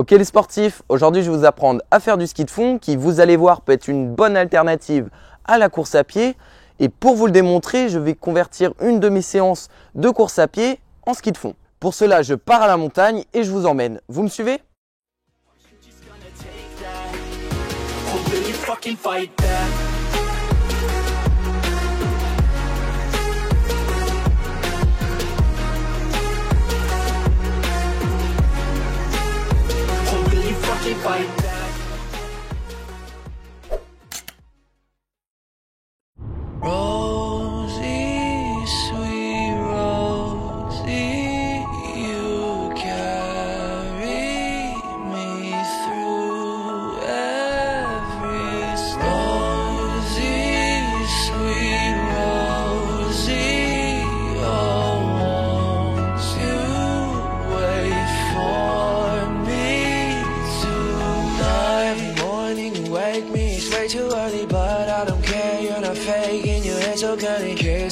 Ok les sportifs, aujourd'hui je vais vous apprendre à faire du ski de fond qui, vous allez voir, peut être une bonne alternative à la course à pied. Et pour vous le démontrer, je vais convertir une de mes séances de course à pied en ski de fond. Pour cela, je pars à la montagne et je vous emmène. Vous me suivez ?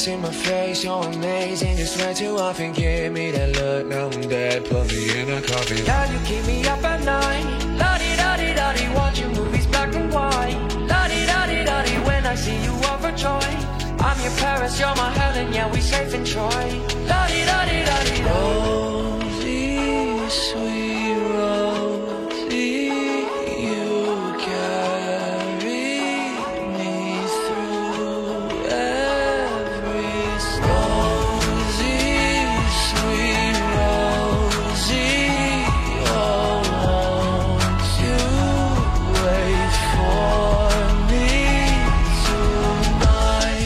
In my face, you're amazing. You swear too often, give me that look. Now I'm dead, put me in a coffin. Girl, you keep me up at night. La-di-da-di-da-di, watching movies black and white. La-di-da-di-da-di, when I see you overjoyed. I'm your Paris, you're my Helen, yeah, we safe in Troy. La-di-da-di-da-di, Rosie, sweet Rosie, you carry me through every Rosie, sweet Rosie, oh, won't you wait for me tonight?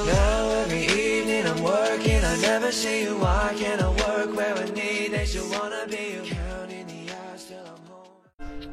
Now every evening I'm working, I never see you. Why can't I work where I need? They still wanna be you. Counting the hours till I'm home.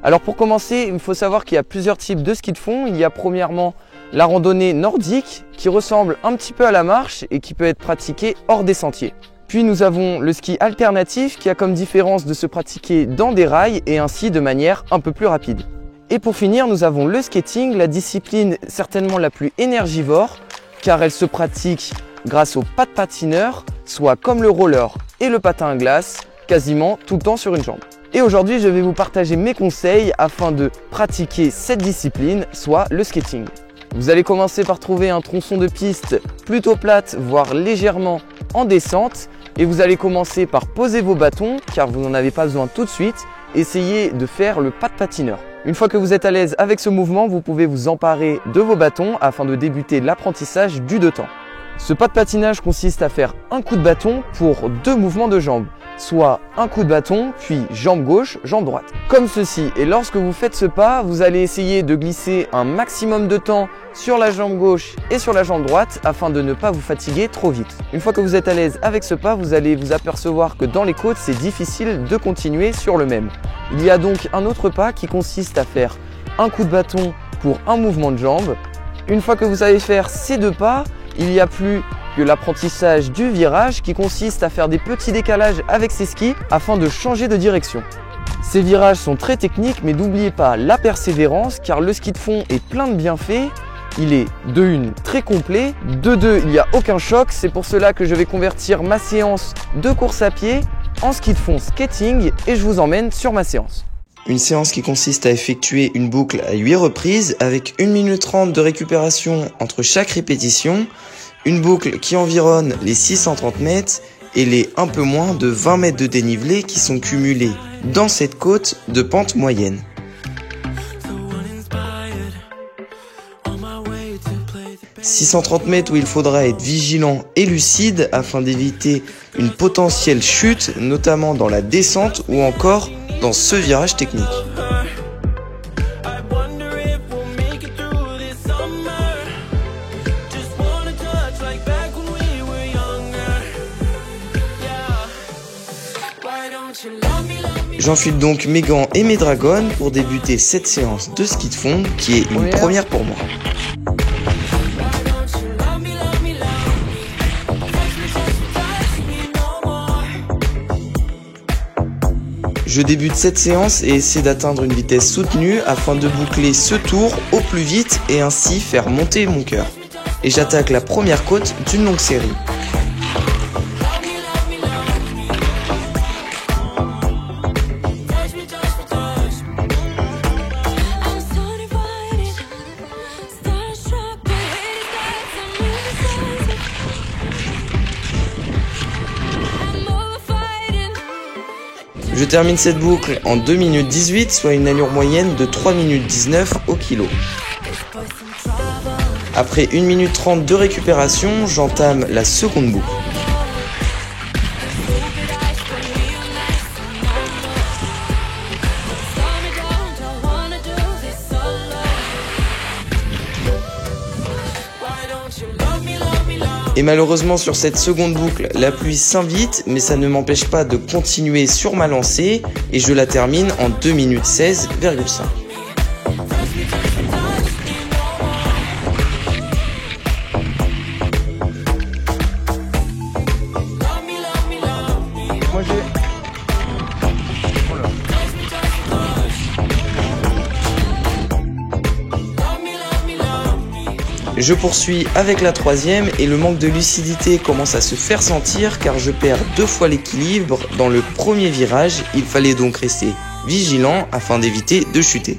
Alors pour commencer, il faut savoir qu'il y a plusieurs types de ski de fond. Il y a premièrement la randonnée nordique qui ressemble un petit peu à la marche et qui peut être pratiquée hors des sentiers. Puis nous avons le ski alternatif qui a comme différence de se pratiquer dans des rails et ainsi de manière un peu plus rapide. Et pour finir, nous avons le skating, la discipline certainement la plus énergivore car elle se pratique grâce au pas de patineur, soit comme le roller et le patin à glace, quasiment tout le temps sur une jambe. Et aujourd'hui, je vais vous partager mes conseils afin de pratiquer cette discipline, soit le skating. Vous allez commencer par trouver un tronçon de piste plutôt plate, voire légèrement en descente. Et vous allez commencer par poser vos bâtons, car vous n'en avez pas besoin tout de suite. Essayez de faire le pas de patineur. Une fois que vous êtes à l'aise avec ce mouvement, vous pouvez vous emparer de vos bâtons afin de débuter l'apprentissage du deux temps. Ce pas de patinage consiste à faire un coup de bâton pour deux mouvements de jambes, soit un coup de bâton, puis jambe gauche, jambe droite, comme ceci. Et lorsque vous faites ce pas, vous allez essayer de glisser un maximum de temps sur la jambe gauche et sur la jambe droite afin de ne pas vous fatiguer trop vite. Une fois que vous êtes à l'aise avec ce pas, vous allez vous apercevoir que dans les côtes, c'est difficile de continuer sur le même. Il y a donc un autre pas qui consiste à faire un coup de bâton pour un mouvement de jambe. Une fois que vous savez faire ces deux pas, il n'y a plus que l'apprentissage du virage qui consiste à faire des petits décalages avec ses skis afin de changer de direction. Ces virages sont très techniques, mais n'oubliez pas la persévérance car le ski de fond est plein de bienfaits. Il est de 1 très complet, de 2 il n'y a aucun choc, c'est pour cela que je vais convertir ma séance de course à pied en ski de fond skating et je vous emmène sur ma séance. Une séance qui consiste à effectuer une boucle à 8 reprises avec 1 minute 30 de récupération entre chaque répétition, une boucle qui environne les 630 mètres et les un peu moins de 20 mètres de dénivelé qui sont cumulés dans cette côte de pente moyenne. « 630 mètres où il faudra être vigilant et lucide afin d'éviter une potentielle chute, notamment dans la descente ou encore dans ce virage technique. » J'enfile donc mes gants et mes dragons pour débuter cette séance de ski de fond qui est une première pour moi. Je débute cette séance et essaie d'atteindre une vitesse soutenue afin de boucler ce tour au plus vite et ainsi faire monter mon cœur. Et j'attaque la première côte d'une longue série. Je termine cette boucle en 2 minutes 18, soit une allure moyenne de 3 minutes 19 au kilo. Après 1 minute 30 de récupération, j'entame la seconde boucle. Et malheureusement sur cette seconde boucle, la pluie s'invite, mais ça ne m'empêche pas de continuer sur ma lancée et je la termine en 2 minutes 16,5. Je poursuis avec la troisième et le manque de lucidité commence à se faire sentir car je perds 2 fois l'équilibre dans le premier virage. Il fallait donc rester vigilant afin d'éviter de chuter.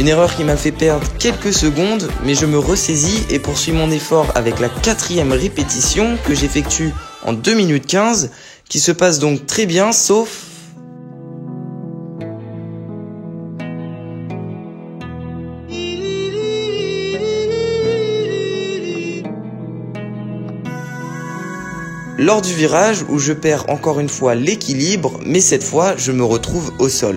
Une erreur qui m'a fait perdre quelques secondes, mais je me ressaisis et poursuis mon effort avec la 4e répétition que j'effectue en 2 minutes 15, qui se passe donc très bien, sauf... lors du virage où je perds encore une fois l'équilibre, mais cette fois je me retrouve au sol.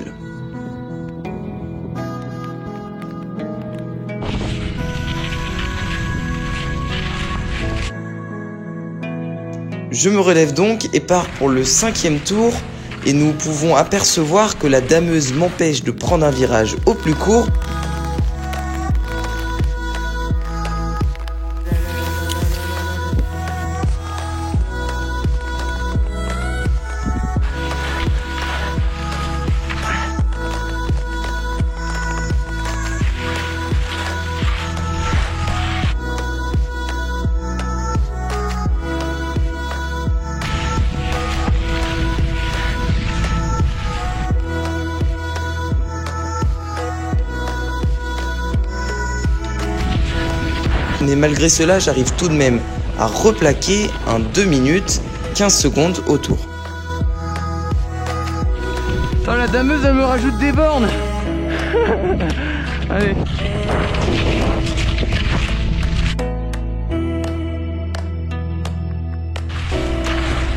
Je me relève donc et pars pour le 5e tour et nous pouvons apercevoir que la dameuse m'empêche de prendre un virage au plus court. Mais malgré cela, j'arrive tout de même à replaquer un 2 minutes 15 secondes au tour. Attends, la dameuse elle me rajoute des bornes. Allez.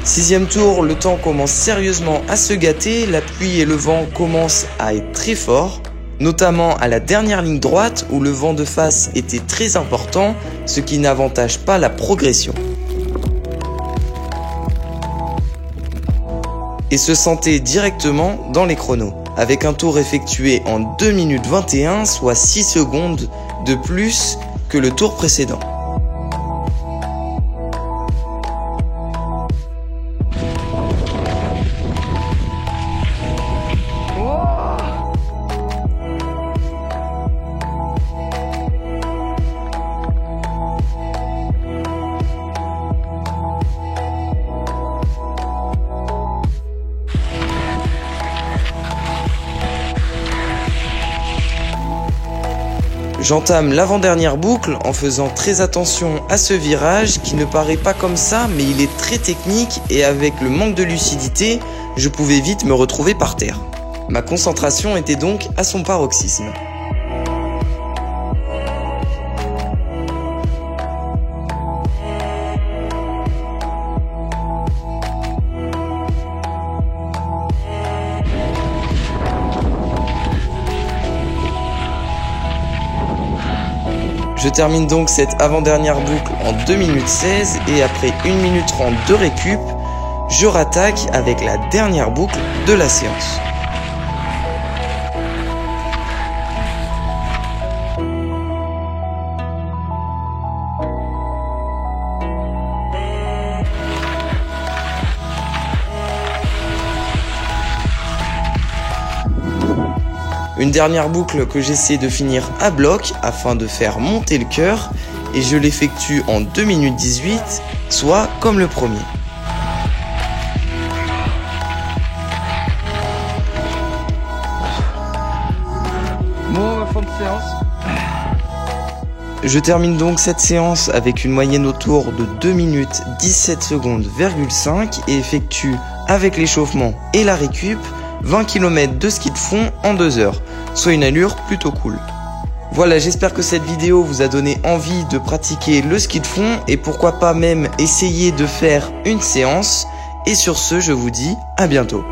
Sixième tour, le temps commence sérieusement à se gâter, la pluie et le vent commencent à être très forts, notamment à la dernière ligne droite où le vent de face était très important, ce qui n'avantage pas la progression. Et se sentait directement dans les chronos, avec un tour effectué en 2 minutes 21, soit 6 secondes de plus que le tour précédent. J'entame l'avant-dernière boucle en faisant très attention à ce virage qui ne paraît pas comme ça, mais il est très technique et avec le manque de lucidité, je pouvais vite me retrouver par terre. Ma concentration était donc à son paroxysme. Je termine donc cette avant-dernière boucle en 2 minutes 16 et après 1 minute 30 de récup, je rattaque avec la dernière boucle de la séance. Une dernière boucle que j'essaie de finir à bloc afin de faire monter le cœur et je l'effectue en 2 minutes 18, soit comme le premier. Bon, fin de séance. Je termine donc cette séance avec une moyenne autour de 2 minutes 17 secondes,5 et effectue avec l'échauffement et la récup 20 km de ski de fond en 2 heures, soit une allure plutôt cool. Voilà, j'espère que cette vidéo vous a donné envie de pratiquer le ski de fond et pourquoi pas même essayer de faire une séance. Et sur ce, je vous dis à bientôt.